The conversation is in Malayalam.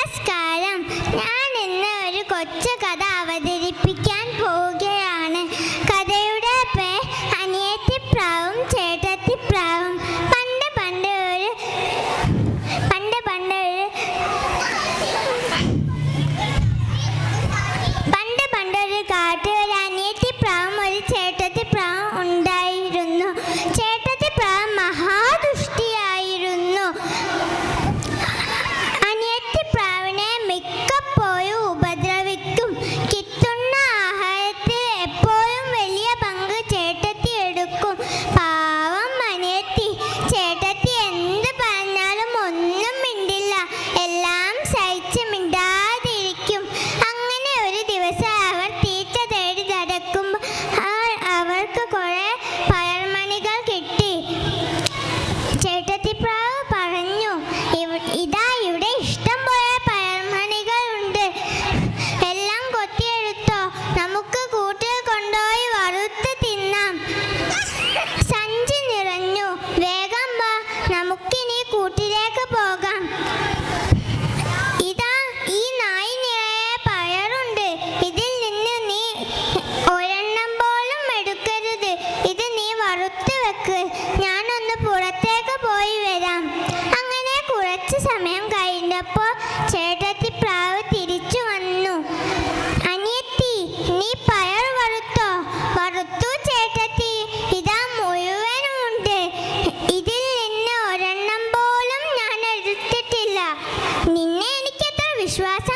നമസ്കാരം. ഞാൻ ഇന്ന് ഒരു കൊച്ചു കഥ അവതരിപ്പിക്കാൻ പോവുകയാണ്. കഥയുടെ പേര് അനിയത്തിപ്രാവും ചേട്ടത്തിപ്രാവും. പണ്ട് ഒരു കാട്ടിൽ ഒരു അനിയത്തിപ്രാവും ഒരു ചേട്ടത്തിപ്രാവും ഉണ്ടായിരുന്നു. ചേട്ടത്തിപ്രാവ് മഹാദുഷ്ടിയായിരുന്നു. അനിയത്തിപ്രാവിനെ മിക്കപ്പോഴും ഉപദ്രവിക്കും. കിട്ടുന്ന ആഹാരത്തിൽ എപ്പോഴും വലിയ പങ്ക് ചേട്ടത്തി എടുക്കും. പാവം അനിയത്തി. ചേട്ടത്തി എന്ത് പറഞ്ഞാലും ഒന്നും മിണ്ടില്ല. എല്ലാം സഹിച്ച് മിണ്ടാതിരിക്കും. അങ്ങനെ ഒരു ദിവസം അവർ തീറ്റ തേടി നടക്കുമ്പോൾ അവർക്ക് കുറെ പയർമണികൾ കിട്ടി. ചേട്ടത്തിപ്രാവ് പറഞ്ഞു, ഇതാ ഇവിടെ ഇഷ്ടം പോലെ പയർമണികൾ ഉണ്ട്. എല്ലാം കൊത്തിയെടുത്തോ, നമുക്ക് കൂട്ടിൽ കൊണ്ടുപോയി വറുത്ത് തിന്നാം. സഞ്ചി നിറഞ്ഞു. വേഗം വാ, നമുക്കിനി കൂട്ടിലേക്ക് പോകാം. ഇതാ ഈ നായി നിറയെ പയറുണ്ട്. ഇതിൽ നിന്ന് നീ ഒരെണ്ണം പോലും എടുക്കരുത്. ഇത് നീ വറുത്ത് വെക്ക്. ഞാനൊന്ന് പുറത്തേക്ക് പോയി വരാം. അങ്ങനെ കുറച്ച് സമയം കഴിഞ്ഞപ്പോൾ ചേട്ടത്തിപ്രാവ് തിരിച്ചു വന്നു. അനിയത്തി, നീ പയർ വറുത്തോ? വറുത്തു ചേട്ടത്തി. ഇതാ മുഴുവനുമുണ്ട്. ഇതിൽ നിന്ന് ഒരെണ്ണം പോലും ഞാൻ എടുത്തിട്ടില്ല. നിന്നെ എനിക്കത്ര വിശ്വാസം